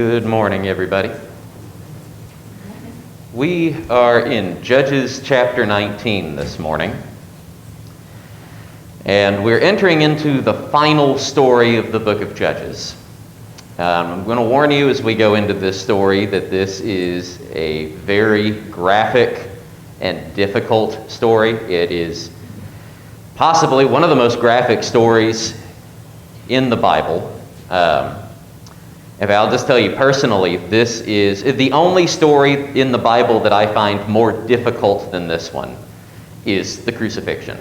Good morning, everybody. We are in Judges chapter 19 this morning, and we're entering into the final story of the book of Judges. I'm going to warn you as we go into this story that this is a very graphic and difficult story. It is possibly one of the most graphic stories in the Bible. I'll just tell you personally, this is the only story in the Bible that I find more difficult than this one is the crucifixion.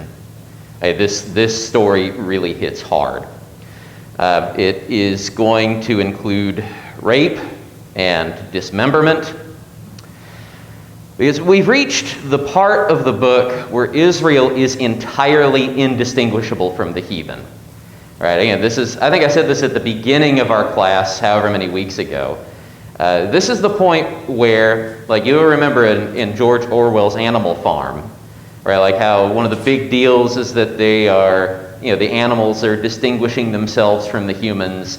This story really hits hard. It is going to include rape and dismemberment, because we've reached the part of the book where Israel is entirely indistinguishable from the heathen. Right, again, I think I said this at the beginning of our class, however many weeks ago. This is the point where, like you'll remember in George Orwell's Animal Farm, right, like how one of the big deals is that they are, the animals are distinguishing themselves from the humans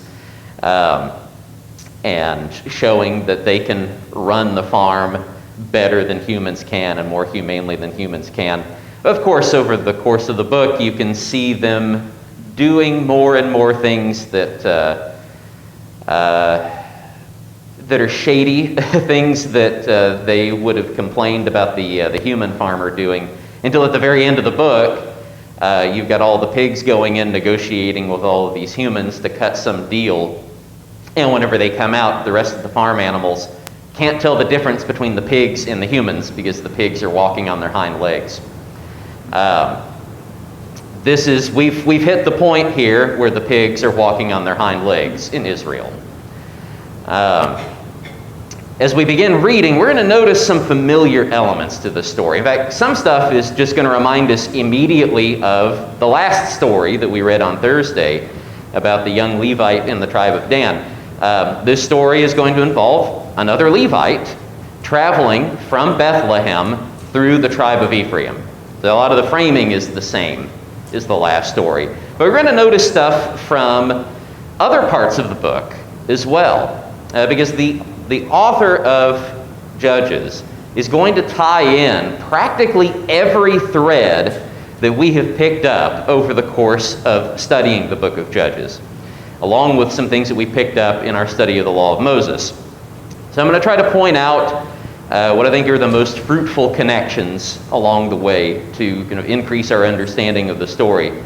and showing that they can run the farm better than humans can and more humanely than humans can. Of course, over the course of the book, you can see them doing more and more things that are shady, things that they would have complained about the human farmer doing, until at the very end of the book, you've got all the pigs going in negotiating with all of these humans to cut some deal, and whenever they come out, the rest of the farm animals can't tell the difference between the pigs and the humans because the pigs are walking on their hind legs. We've hit the point here where the pigs are walking on their hind legs in Israel. As we begin reading, we're going to notice some familiar elements to the story. In fact, some stuff is just going to remind us immediately of the last story that we read on Thursday about the young Levite in the tribe of Dan. This story is going to involve another Levite traveling from Bethlehem through the tribe of Ephraim. So a lot of the framing is the same is the last story. But we're going to notice stuff from other parts of the book as well, because the author of Judges is going to tie in practically every thread that we have picked up over the course of studying the book of Judges, along with some things that we picked up in our study of the law of Moses. So I'm going to try to point out what I think are the most fruitful connections along the way to increase our understanding of the story.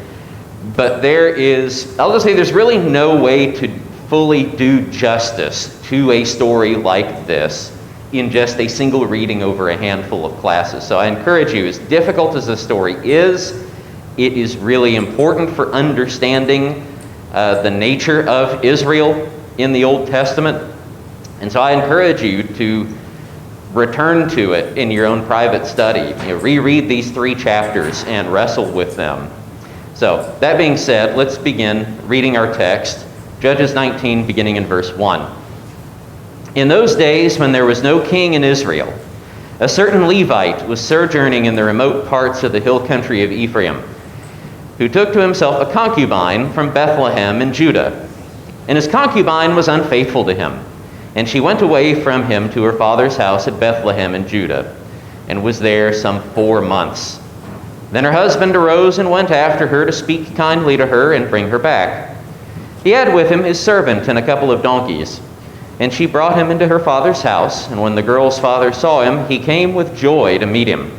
But I'll just say there's really no way to fully do justice to a story like this in just a single reading over a handful of classes. So I encourage you, as difficult as the story is, it is really important for understanding the nature of Israel in the Old Testament. And so I encourage you to return to it in your own private study. Reread these 3 chapters and wrestle with them. So, that being said, let's begin reading our text, Judges 19, beginning in verse 1. In those days, when there was no king in Israel, a certain Levite was sojourning in the remote parts of the hill country of Ephraim, who took to himself a concubine from Bethlehem in Judah. And his concubine was unfaithful to him. And she went away from him to her father's house at Bethlehem in Judah, and was there some 4 months. Then her husband arose and went after her to speak kindly to her and bring her back. He had with him his servant and a couple of donkeys. And she brought him into her father's house, and when the girl's father saw him, he came with joy to meet him.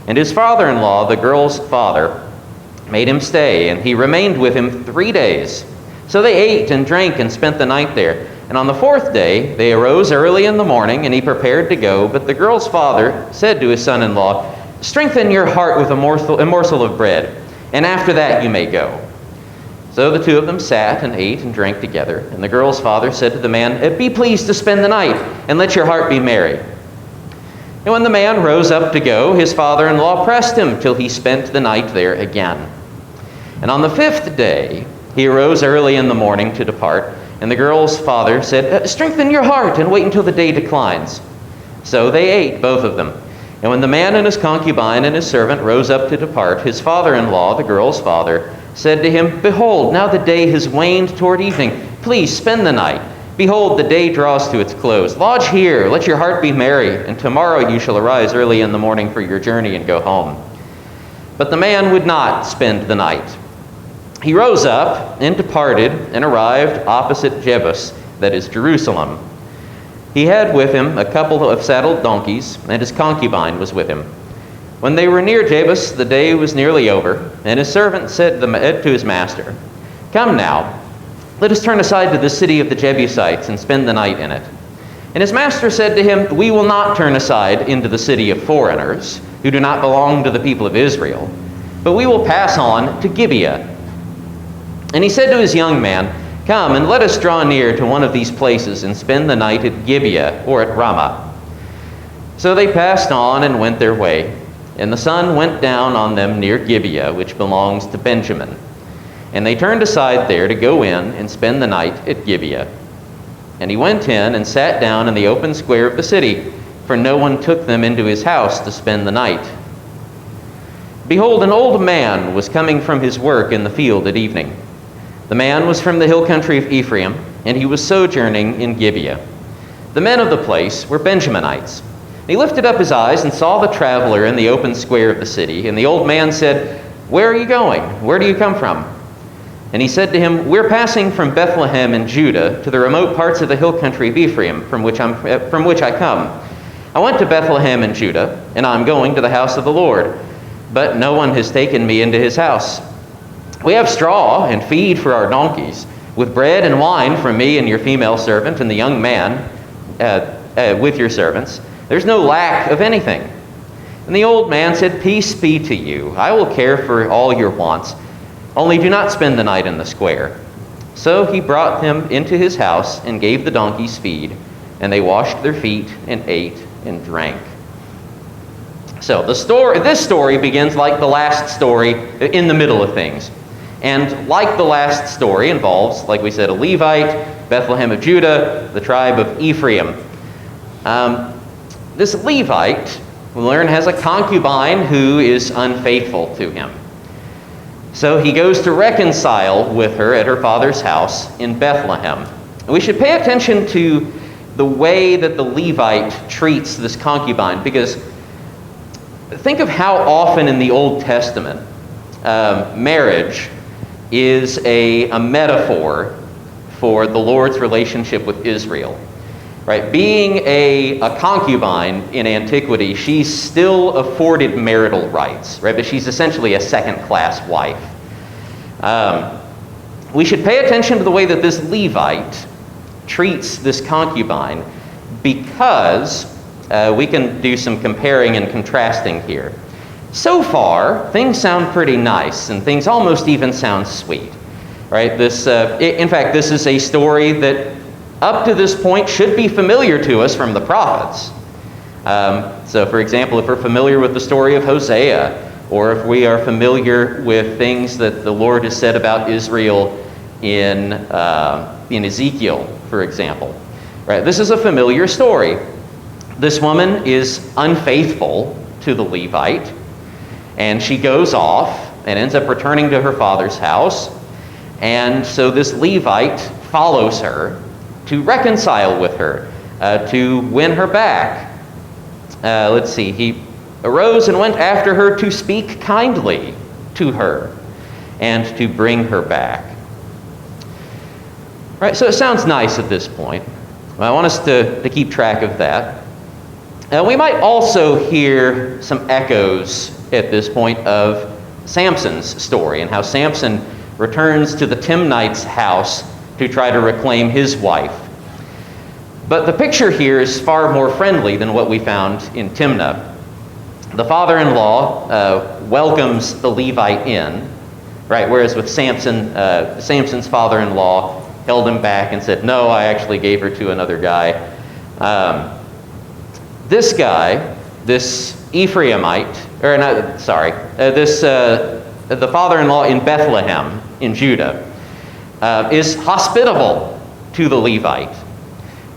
And his father-in-law, the girl's father, made him stay, and he remained with him 3 days. So they ate and drank and spent the night there. And on the 4th day, they arose early in the morning, and he prepared to go. But the girl's father said to his son-in-law, "Strengthen your heart with a morsel of bread, and after that you may go." So the 2 of them sat and ate and drank together. And the girl's father said to the man, "Be pleased to spend the night, and let your heart be merry." And when the man rose up to go, his father-in-law pressed him till he spent the night there again. And on the 5th day, he arose early in the morning to depart. And the girl's father said, "Strengthen your heart and wait until the day declines." So they ate, both of them. And when the man and his concubine and his servant rose up to depart, his father-in-law, the girl's father, said to him, "Behold, now the day has waned toward evening. Please spend the night, Behold, the day draws to its close. Lodge here, let your heart be merry, and tomorrow you shall arise early in the morning for your journey and go home. But the man would not spend the night. He rose up and departed and arrived opposite Jebus, that is Jerusalem. He had with him a couple of saddled donkeys, and his concubine was with him. When they were near Jebus, the day was nearly over, and his servant said to his master, "Come now, let us turn aside to the city of the Jebusites and spend the night in it." And his master said to him, "We will not turn aside into the city of foreigners, who do not belong to the people of Israel, but we will pass on to Gibeah." And he said to his young man, "Come, and let us draw near to one of these places and spend the night at Gibeah or at Ramah." So they passed on and went their way, and the sun went down on them near Gibeah, which belongs to Benjamin. And they turned aside there to go in and spend the night at Gibeah. And he went in and sat down in the open square of the city, for no one took them into his house to spend the night. Behold, an old man was coming from his work in the field at evening. The man was from the hill country of Ephraim, and he was sojourning in Gibeah. The men of the place were Benjaminites. He lifted up his eyes and saw the traveler in the open square of the city. And the old man said, "Where are you going? Where do you come from?" And he said to him, "We're passing from Bethlehem in Judah to the remote parts of the hill country of Ephraim, from which I come. I went to Bethlehem in Judah, and I'm going to the house of the Lord. But no one has taken me into his house. We have straw and feed for our donkeys, with bread and wine from me and your female servant and the young man with your servants. There's no lack of anything." And the old man said, "Peace be to you. I will care for all your wants. Only do not spend the night in the square." So he brought them into his house and gave the donkeys feed, and they washed their feet and ate and drank. So this story begins like the last story, in the middle of things. And like the last story, involves, like we said, a Levite, Bethlehem of Judah, the tribe of Ephraim. This Levite, we learn, has a concubine who is unfaithful to him. So he goes to reconcile with her at her father's house in Bethlehem. We should pay attention to the way that the Levite treats this concubine, because think of how often in the Old Testament marriage is a metaphor for the Lord's relationship with Israel. Right? Being a concubine in antiquity, she's still afforded marital rights, right? But she's essentially a second-class wife. We should pay attention to the way that this Levite treats this concubine, because we can do some comparing and contrasting here. So far, things sound pretty nice, and things almost even sound sweet, right? In fact, this is a story that up to this point should be familiar to us from the prophets. So, for example, if we're familiar with the story of Hosea, or if we are familiar with things that the Lord has said about Israel in Ezekiel, for example, right? This is a familiar story. This woman is unfaithful to the Levite, and she goes off and ends up returning to her father's house. And so this Levite follows her to reconcile with her, to win her back. Let's see, he arose and went after her to speak kindly to her and to bring her back. Right, so it sounds nice at this point. I want us to keep track of that. We might also hear some echoes at this point of Samson's story, and how Samson returns to the Timnite's house to try to reclaim his wife. But the picture here is far more friendly than what we found in Timnah. The father-in-law welcomes the Levite in, right? Whereas with Samson, Samson's father-in-law held him back and said, "No, I actually gave her to another guy." This guy, this Ephraimite, the father-in-law in Bethlehem in Judah, is hospitable to the Levite.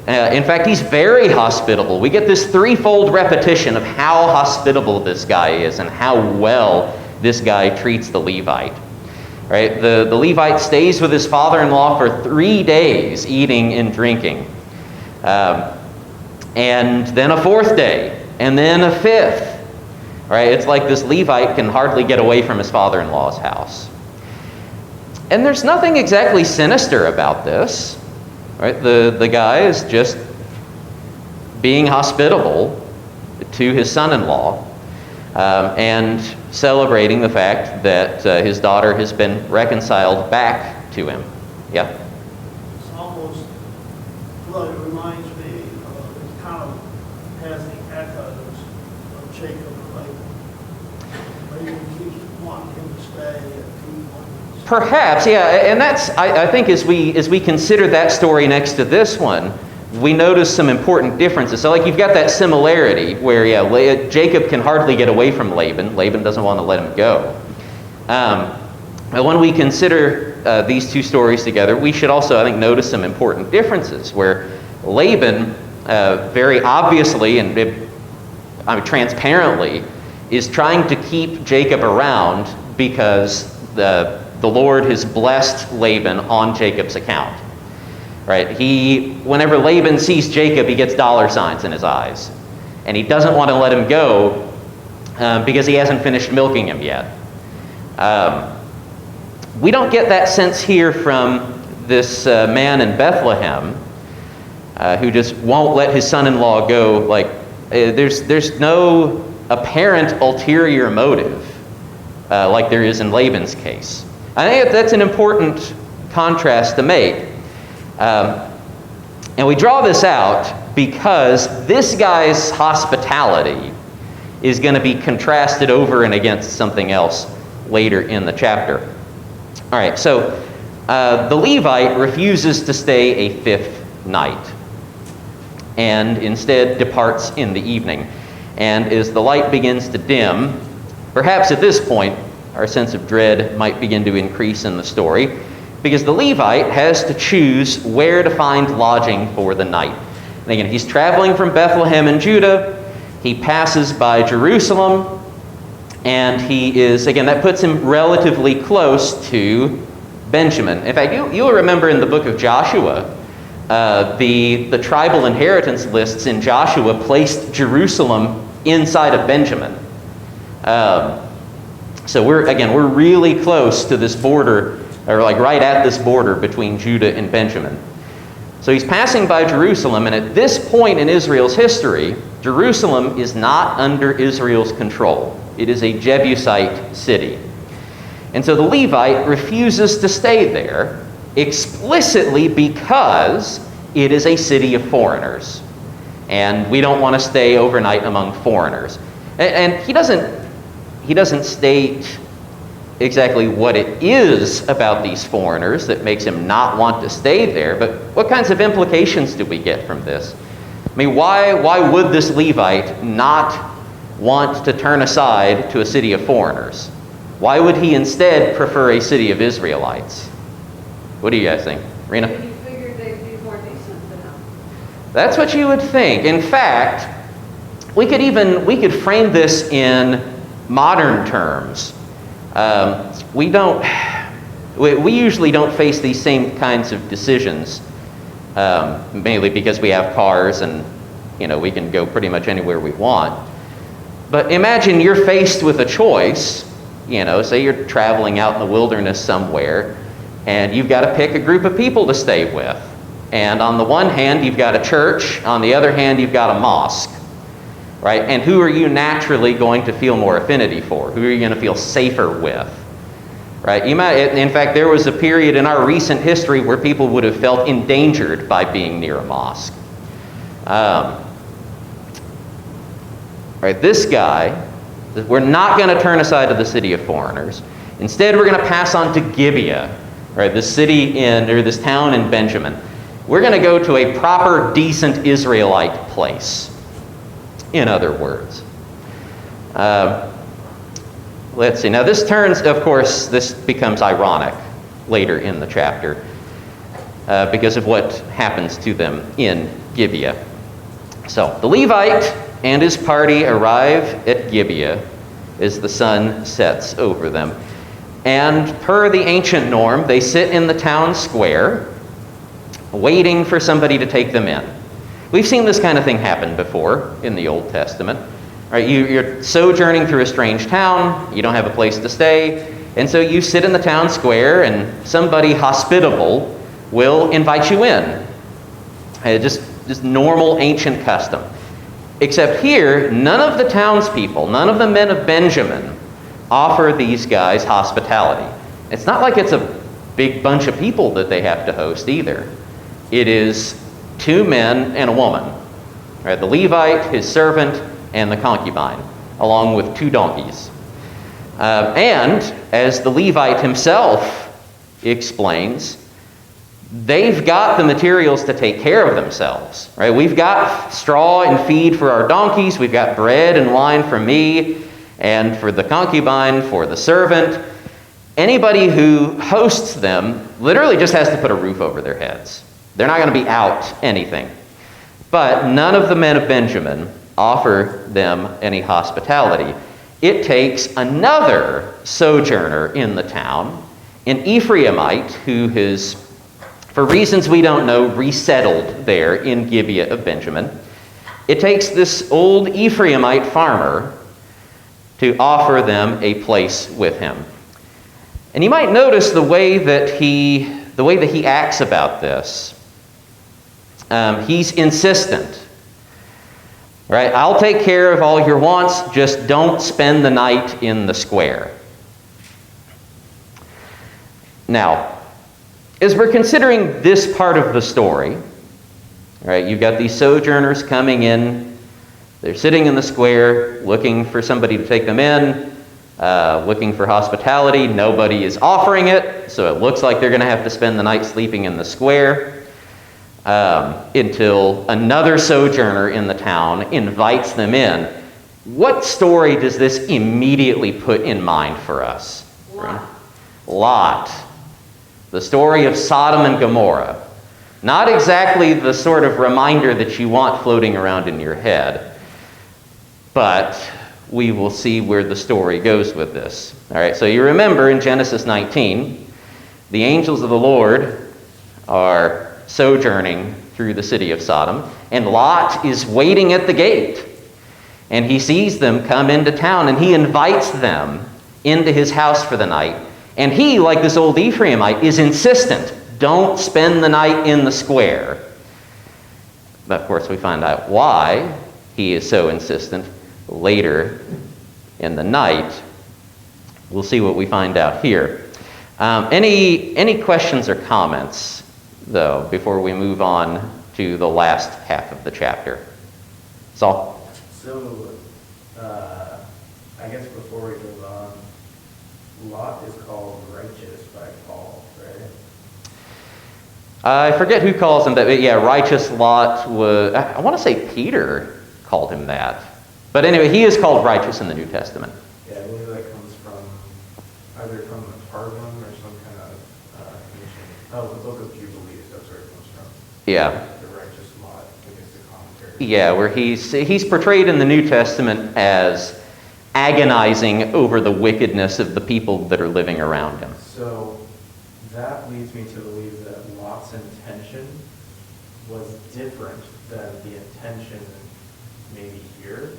In fact, he's very hospitable. We get this threefold repetition of how hospitable this guy is and how well this guy treats the Levite. Right? The Levite stays with his father-in-law for 3 days, eating and drinking. And then a 4th day, and then a 5th. Right? It's like this Levite can hardly get away from his father-in-law's house. And there's nothing exactly sinister about this. Right? The guy is just being hospitable to his son-in-law and celebrating the fact that his daughter has been reconciled back to him. Yeah? It's almost, well, it reminds me, it kind of has the echoes of Jacob and Laban. Laban keeps wanting him to stay, and he wanting him to stay. Perhaps, yeah, and that's, I think as we consider that story next to this one, we notice some important differences. So like you've got that similarity where, yeah, Jacob can hardly get away from Laban. Laban doesn't want to let him go. But when we consider these two stories together, we should also, I think, notice some important differences where Laban very obviously and transparently is trying to keep Jacob around because the Lord has blessed Laban on Jacob's account. Right? Whenever Laban sees Jacob, he gets dollar signs in his eyes. And he doesn't want to let him go because he hasn't finished milking him yet. We don't get that sense here from this man in Bethlehem who just won't let his son-in-law go. Like, there's no apparent ulterior motive like there is in Laban's case. I think that's an important contrast to make. And we draw this out because this guy's hospitality is going to be contrasted over and against something else later in the chapter. All right, so the Levite refuses to stay a 5th night and instead departs in the evening. And as the light begins to dim, perhaps at this point, our sense of dread might begin to increase in the story, because the Levite has to choose where to find lodging for the night. And again, he's traveling from Bethlehem in Judah. He passes by Jerusalem. And he is, again, that puts him relatively close to Benjamin. In fact, you'll remember in the book of Joshua, the tribal inheritance lists in Joshua placed Jerusalem inside of Benjamin. So we're really close to this border, or like right at this border between Judah and Benjamin. So he's passing by Jerusalem, and at this point in Israel's history, Jerusalem is not under Israel's control. It is a Jebusite city. And so the Levite refuses to stay there explicitly because it is a city of foreigners. And we don't want to stay overnight among foreigners. And he doesn't state exactly what it is about these foreigners that makes him not want to stay there, but what kinds of implications do we get from this? I mean, why would this Levite not want to turn aside to a city of foreigners? Why would he instead prefer a city of Israelites? What do you guys think? Rena? He figured they'd be more decent than him. That's what you would think. In fact, we could frame this in modern terms. We usually don't face these same kinds of decisions, mainly because we have cars and we can go pretty much anywhere we want. But imagine you're faced with a choice. Say you're traveling out in the wilderness somewhere, and you've got to pick a group of people to stay with. And on the one hand, you've got a church. On the other hand, you've got a mosque. Right? And who are you naturally going to feel more affinity for? Who are you going to feel safer with? Right? In fact, there was a period in our recent history where people would have felt endangered by being near a mosque. Right? This guy, we're not going to turn aside to the city of foreigners. Instead, we're going to pass on to Gibeah, right? This town in Benjamin. We're going to go to a proper, decent Israelite place. In other words. Let's see. Now this becomes ironic later in the chapter because of what happens to them in Gibeah. So the Levite and his party arrive at Gibeah as the sun sets over them. And per the ancient norm, they sit in the town square, waiting for somebody to take them in. We've seen this kind of thing happen before in the Old Testament. Right, you're sojourning through a strange town, you don't have a place to stay, and so you sit in the town square and somebody hospitable will invite you in. Just normal ancient custom. Except here, none of the townspeople, none of the men of Benjamin offer these guys hospitality. It's not like it's a big bunch of people that they have to host either. It is 2 men and a woman. Right, the Levite, his servant, and the concubine, along with 2 donkeys. And as the Levite himself explains, they've got the materials to take care of themselves. Right? We've got straw and feed for our donkeys. We've got bread and wine for me, and for the concubine, for the servant. Anybody who hosts them literally just has to put a roof over their heads. They're not going to be out anything. But none of the men of Benjamin offer them any hospitality. It takes another sojourner in the town, an Ephraimite who has, for reasons we don't know, resettled there in Gibeah of Benjamin. It takes this old Ephraimite farmer to offer them a place with him. And you might notice the way that he acts about this. He's insistent. Right? I'll take care of all your wants, just don't spend the night in the square. Now, as we're considering this part of the story, right, you've got these sojourners coming in. They're sitting in the square, looking for somebody to take them in, looking for hospitality. Nobody is offering it, so it looks like they're going to have to spend the night sleeping in the square. Until another sojourner in the town invites them in. What story does this immediately put in mind for us? Lot. The story of Sodom and Gomorrah. Not exactly the sort of reminder that you want floating around in your head, but we will see where the story goes with this. All right, so you remember in Genesis 19, the angels of the Lord are sojourning through the city of Sodom, and Lot is waiting at the gate. And he sees them come into town, and he invites them into his house for the night. And he, like this old Ephraimite, is insistent. Don't spend the night in the square. But of course, we find out why he is so insistent later in the night. We'll see what we find out here. Any questions or comments, though, before we move on to the last half of the chapter? Saul? So, I guess before we move on, Lot is called righteous by Paul, right? I forget who calls him that, but yeah, righteous Lot was, I want to say Peter called him that. But anyway, he is called righteous in the New Testament. Yeah, I believe that comes from either from the Targum or some kind of commission. Oh, the Book of Jubilees, that's where it comes from. Yeah. The righteous Lot, I guess the commentary. Yeah, where he's portrayed in the New Testament as agonizing over the wickedness of the people that are living around him. So that leads me to believe that Lot's intention was different than the intention maybe here.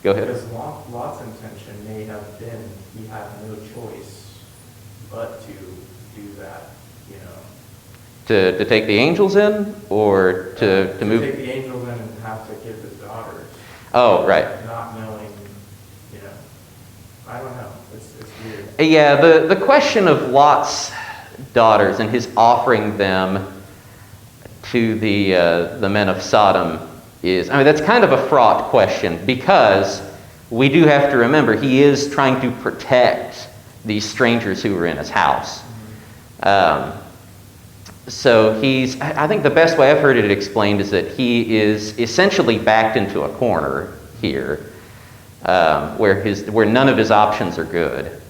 Go ahead. Because Lot's intention may have been he had no choice but to do that, you know. To take the angels in, or to move? To take the angels in and have to give his daughters. Oh, right. Not knowing, you know. I don't know. It's weird. Yeah, the question of Lot's daughters and his offering them to the men of Sodom is, I mean, that's kind of a fraught question, because we do have to remember he is trying to protect these strangers who are in his house. So I think the best way I've heard it explained is that he is essentially backed into a corner here, where none of his options are good.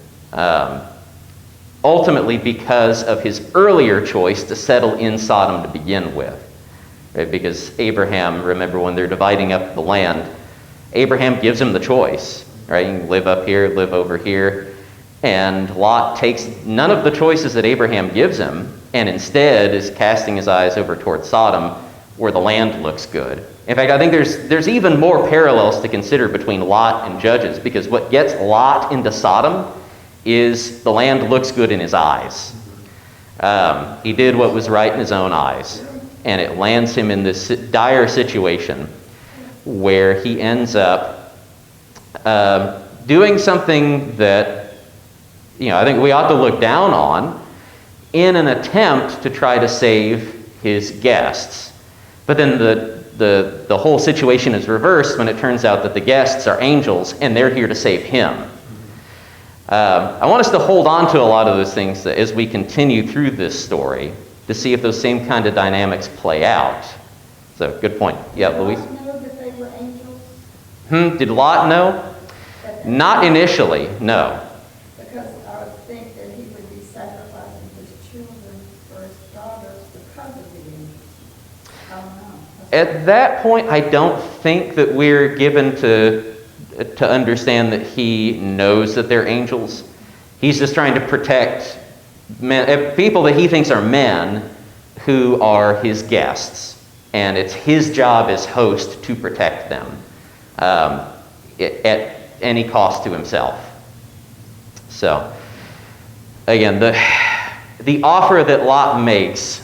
Ultimately, because of his earlier choice to settle in Sodom to begin with. Right? Because Abraham, remember when they're dividing up the land, Abraham gives him the choice. Right? You can live up here, live over here. And Lot takes none of the choices that Abraham gives him, and instead is casting his eyes over toward Sodom, where the land looks good. In fact, I think there's even more parallels to consider between Lot and Judges, because what gets Lot into Sodom is the land looks good in his eyes. He did what was right in his own eyes, and it lands him in this dire situation where he ends up doing something that, I think we ought to look down on in an attempt to try to save his guests. But then the whole situation is reversed when it turns out that the guests are angels and they're here to save him. I want us to hold on to a lot of those things as we continue through this story to see if those same kind of dynamics play out. So, good point. Yeah, Louise? Did Lot know that they were angels? Did Lot know? Not initially, no. Because I would think that he would be sacrificing his children for his daughters because of the angels. I don't know. At that point, I don't think that we're given to understand that he knows that they're angels. He's just trying to protect people that he thinks are men who are his guests. And it's his job as host to protect them at any cost to himself. So, again, the offer that Lot makes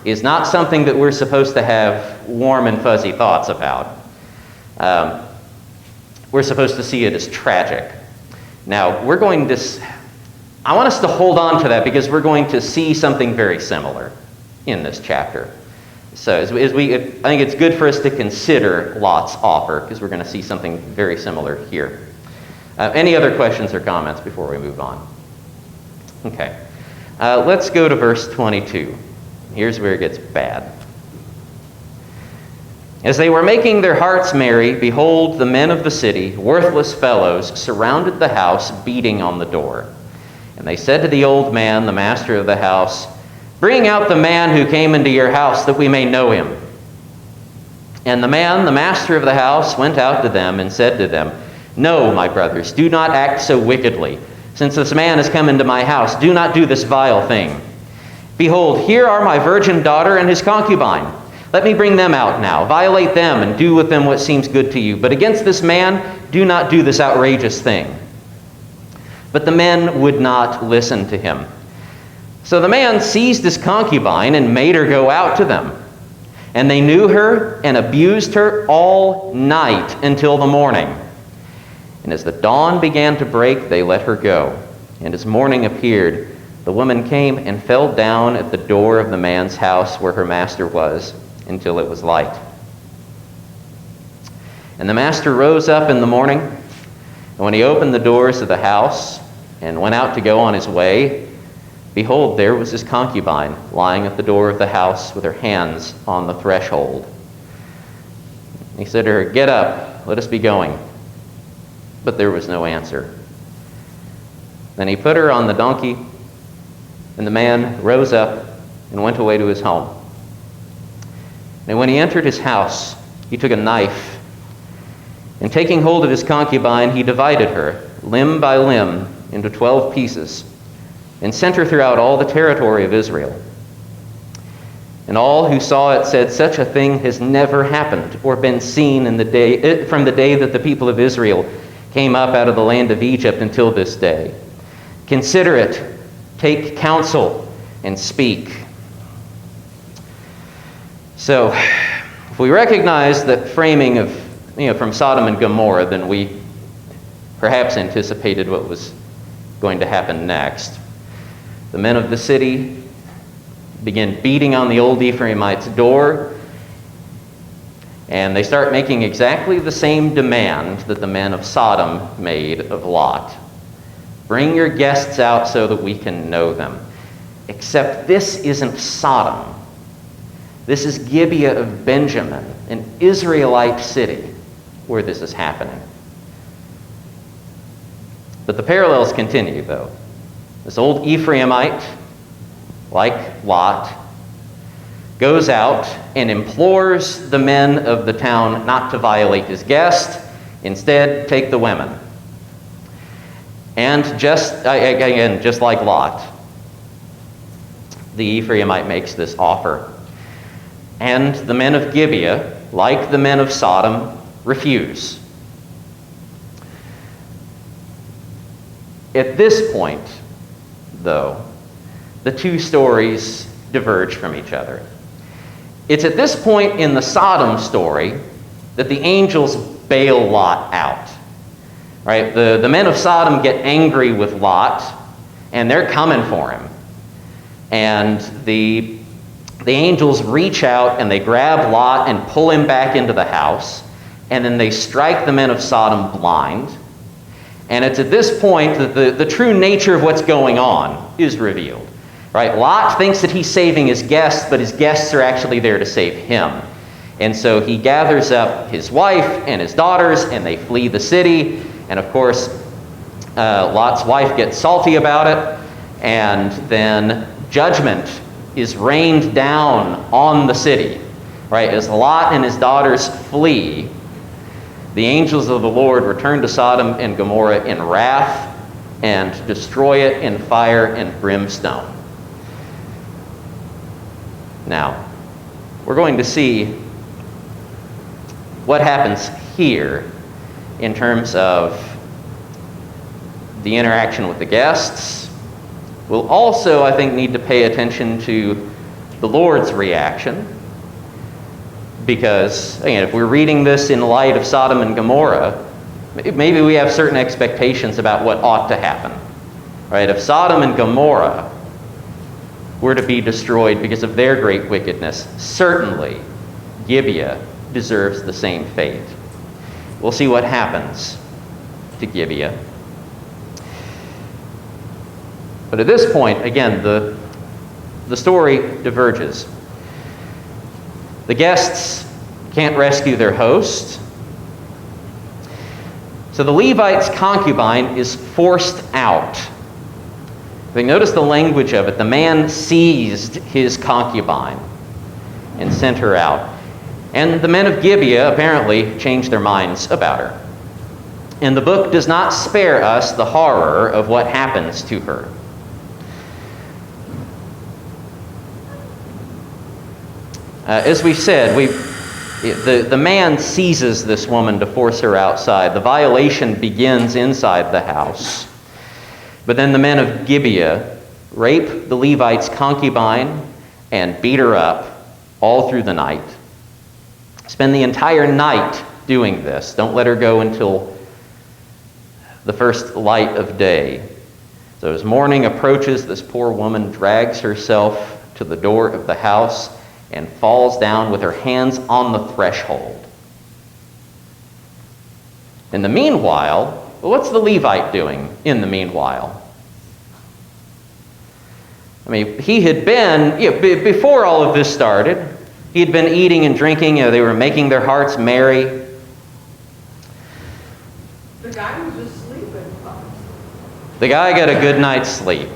is not something that we're supposed to have warm and fuzzy thoughts about. We're supposed to see it as tragic. Now, I want us to hold on to that because we're going to see something very similar in this chapter. So I think it's good for us to consider Lot's offer because we're going to see something very similar here. Any other questions or comments before we move on? Okay. Let's go to verse 22. Here's where it gets bad. As they were making their hearts merry, behold, the men of the city, worthless fellows, surrounded the house, beating on the door. And they said to the old man, the master of the house, "Bring out the man who came into your house, that we may know him." And the man, the master of the house, went out to them and said to them, "No, my brothers, do not act so wickedly. Since this man has come into my house, do not do this vile thing. Behold, here are my virgin daughter and his concubine. Let me bring them out now, violate them, and do with them what seems good to you. But against this man, do not do this outrageous thing." But the men would not listen to him. So the man seized his concubine and made her go out to them. And they knew her and abused her all night until the morning. And as the dawn began to break, they let her go. And as morning appeared, the woman came and fell down at the door of the man's house where her master was, until it was light. And the master rose up in the morning, and when he opened the doors of the house and went out to go on his way, behold, there was his concubine lying at the door of the house with her hands on the threshold. He said to her, "Get up, let us be going." But there was no answer. Then he put her on the donkey, and the man rose up and went away to his home. And when he entered his house, he took a knife, and taking hold of his concubine, he divided her, limb by limb, into 12 pieces, and sent her throughout all the territory of Israel. And all who saw it said, "Such a thing has never happened or been seen from the day that the people of Israel came up out of the land of Egypt until this day. Consider it, take counsel, and speak." So, if we recognize that framing of, from Sodom and Gomorrah, then we perhaps anticipated what was going to happen next. The men of the city begin beating on the old Ephraimite's door, and they start making exactly the same demand that the men of Sodom made of Lot. "Bring your guests out so that we can know them." Except this isn't Sodom. This is Gibeah of Benjamin, an Israelite city, where this is happening. But the parallels continue, though. This old Ephraimite, like Lot, goes out and implores the men of the town not to violate his guest, instead take the women. And just like Lot, the Ephraimite makes this offer. And the men of Gibeah, like the men of Sodom, refuse. At this point, though, the two stories diverge from each other. It's at this point in the Sodom story that the angels bail Lot out. Right? The men of Sodom get angry with Lot, and they're coming for him. And the angels reach out and they grab Lot and pull him back into the house, and then they strike the men of Sodom blind. And it's at this point that the true nature of what's going on is revealed. Right? Lot thinks that he's saving his guests, but his guests are actually there to save him. And so he gathers up his wife and his daughters, and they flee the city. And of course, Lot's wife gets salty about it, and then judgment is rained down on the city. Right? As Lot and his daughters flee, the angels of the Lord return to Sodom and Gomorrah in wrath and destroy it in fire and brimstone. Now, we're going to see what happens here in terms of the interaction with the guests. We'll also, I think, need to pay attention to the Lord's reaction, because, again, if we're reading this in light of Sodom and Gomorrah, maybe we have certain expectations about what ought to happen. Right? If Sodom and Gomorrah were to be destroyed because of their great wickedness, certainly Gibeah deserves the same fate. We'll see what happens to Gibeah. But at this point, again, the story diverges. The guests can't rescue their host. So the Levite's concubine is forced out. Notice the language of it. The man seized his concubine and sent her out. And the men of Gibeah apparently changed their minds about her. And the book does not spare us the horror of what happens to her. As we said, the man seizes this woman to force her outside. The violation begins inside the house. But then the men of Gibeah rape the Levite's concubine and beat her up all through the night. Spend the entire night doing this. Don't let her go until the first light of day. So as morning approaches, this poor woman drags herself to the door of the house and falls down with her hands on the threshold. In the meanwhile, what's the Levite doing in the meanwhile? I mean, he had been, before all of this started, he had been eating and drinking. They were making their hearts merry. The guy was just sleeping. The guy got a good night's sleep.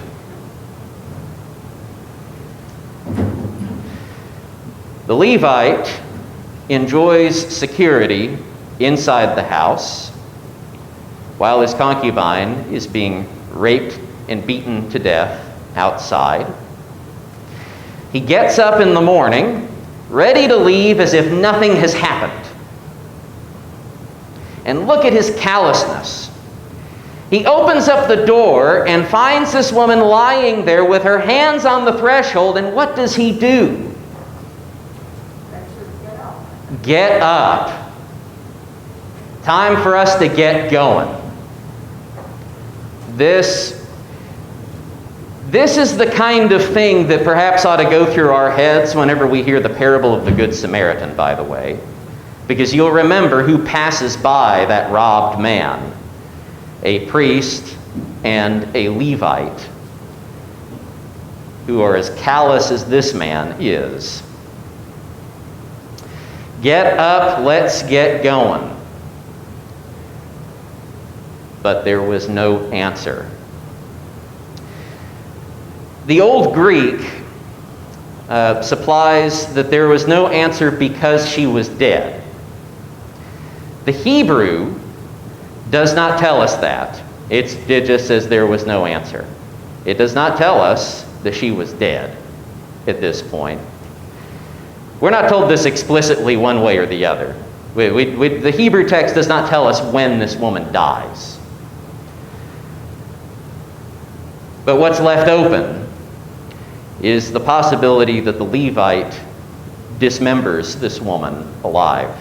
The Levite enjoys security inside the house while his concubine is being raped and beaten to death outside. He gets up in the morning, ready to leave as if nothing has happened. And look at his callousness. He opens up the door and finds this woman lying there with her hands on the threshold, and what does he do? Get up. Time for us to get going. This is the kind of thing that perhaps ought to go through our heads whenever we hear the parable of the Good Samaritan, by the way. Because you'll remember who passes by that robbed man. A priest and a Levite, who are as callous as this man is. Get up, let's get going. But there was no answer. The old Greek supplies that there was no answer because she was dead. The Hebrew does not tell us that. It just says there was no answer. It does not tell us that she was dead at this point. We're not told this explicitly one way or the other. The Hebrew text does not tell us when this woman dies. But what's left open is the possibility that the Levite dismembers this woman alive.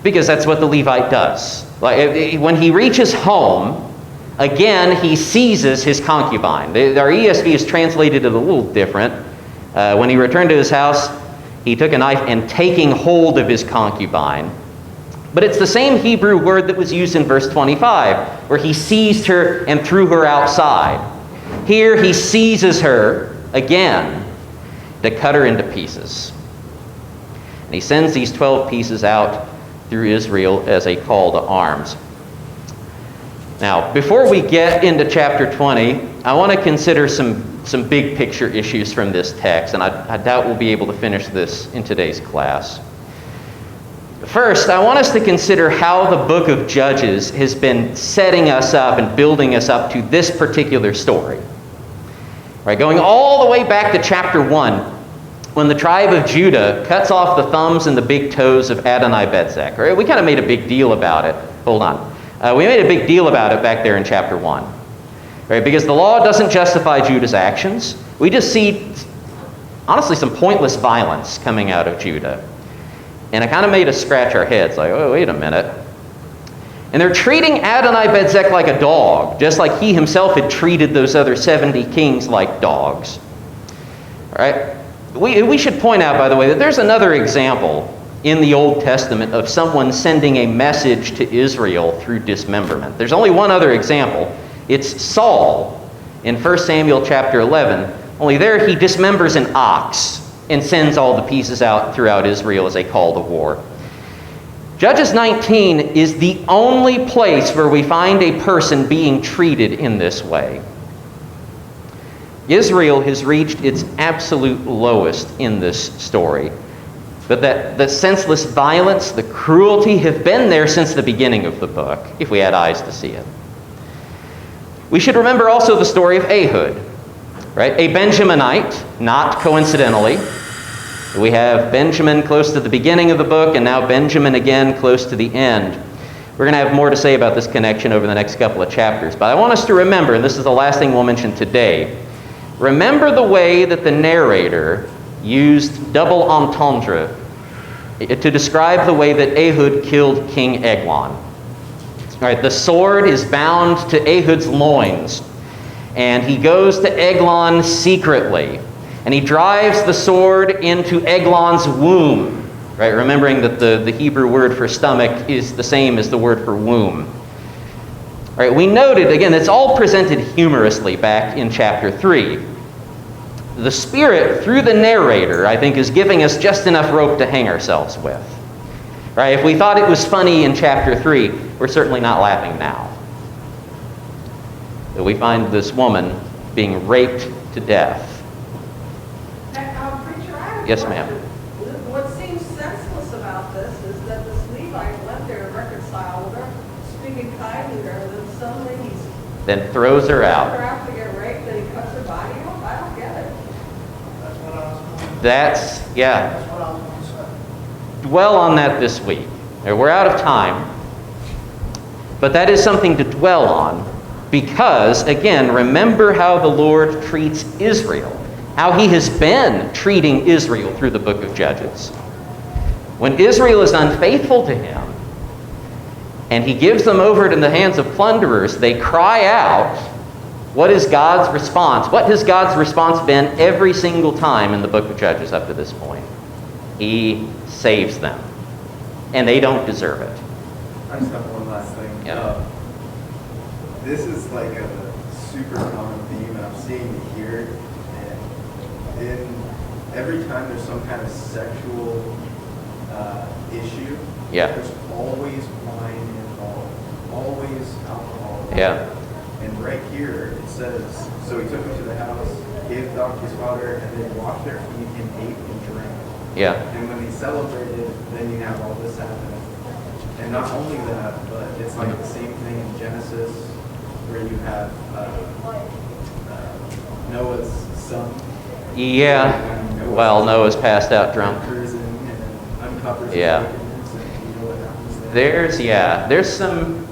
Because that's what the Levite does. When he reaches home, again, he seizes his concubine. Our ESV is translated it a little different. When he returned to his house, he took a knife and taking hold of his concubine. But it's the same Hebrew word that was used in verse 25, where he seized her and threw her outside. Here he seizes her again to cut her into pieces. And he sends these 12 pieces out through Israel as a call to arms. Now, before we get into chapter 20, I want to consider some big picture issues from this text, and I doubt we'll be able to finish this in today's class. First, I want us to consider how the book of Judges has been setting us up and building us up to this particular story. Right, going all the way back to chapter 1, when the tribe of Judah cuts off the thumbs and the big toes of Adonai-Bezek. Right? We kind of made a big deal about it. Hold on. We made a big deal about it back there in chapter 1. Right? Because the law doesn't justify Judah's actions. We just see, honestly, some pointless violence coming out of Judah. And it kind of made us scratch our heads, like, oh, wait a minute. And they're treating Adonai-Bezek like a dog, just like he himself had treated those other 70 kings like dogs. All right? We should point out, by the way, that there's another example in the Old Testament of someone sending a message to Israel through dismemberment. There's only one other example. It's Saul in 1 Samuel chapter 11. Only there he dismembers an ox and sends all the pieces out throughout Israel as a call to war. Judges 19 is the only place where we find a person being treated in this way. Israel has reached its absolute lowest in this story. But the senseless violence, the cruelty have been there since the beginning of the book, if we had eyes to see it. We should remember also the story of Ehud, right? A Benjaminite, not coincidentally. We have Benjamin close to the beginning of the book, and now Benjamin again close to the end. We're going to have more to say about this connection over the next couple of chapters. But I want us to remember, and this is the last thing we'll mention today, remember the way that the narrator used double entendre to describe the way that Ehud killed King Eglon. All right, the sword is bound to Ehud's loins, and he goes to Eglon secretly, and he drives the sword into Eglon's womb. Right, remembering that the Hebrew word for stomach is the same as the word for womb. All right, we noted, again, it's all presented humorously back in chapter 3. The Spirit, through the narrator, I think, is giving us just enough rope to hang ourselves with. Right? If we thought it was funny in chapter 3, we're certainly not laughing now. That we find this woman being raped to death. Preacher, I have a Yes, question. ma'am. What seems senseless about this is that this Levite went there to reconcile with her, speaking kindly to her, and then suddenly he's Then throws her her out. out to get raped, and he cuts her body off. I don't get it. That's what I was going to, That's, yeah. that's what I was going to say. Dwell on that this week. We're out of time. But that is something to dwell on because, again, remember how the Lord treats Israel. How he has been treating Israel through the book of Judges. When Israel is unfaithful to him, and he gives them over to the hands of plunderers, they cry out. What is God's response? What has God's response been every single time in the book of Judges up to this point? He saves them. And they don't deserve it. I just have one last thing. Yeah. This is like a super common theme, and I'm seeing it here. And every time there's some kind of sexual issue, Yeah. there's always wine involved, always alcohol. Yeah. And right here it says, so he took him to the house, gave the donkey's fodder, and they washed their feet and ate and drank. Yeah. And when they celebrated, then you have all this happening. And not only that, but it's like the same thing in Genesis where you have Noah's son. Yeah. When Well, Noah's passed out drunk. enters and uncovers his Yeah. nakedness, and you know what happens there. There's some.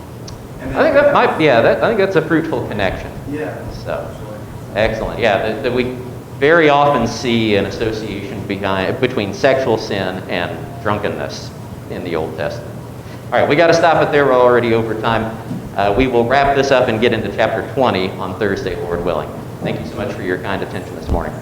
And then I think that might. Yeah, I think that's a fruitful connection. Yeah. So, absolutely. excellent. Yeah, that we very often see an association between sexual sin and drunkenness in the Old Testament. All right, we got to stop it there. We're already over time. We will wrap this up and get into chapter 20 on Thursday, Lord willing. Thank you so much for your kind attention this morning.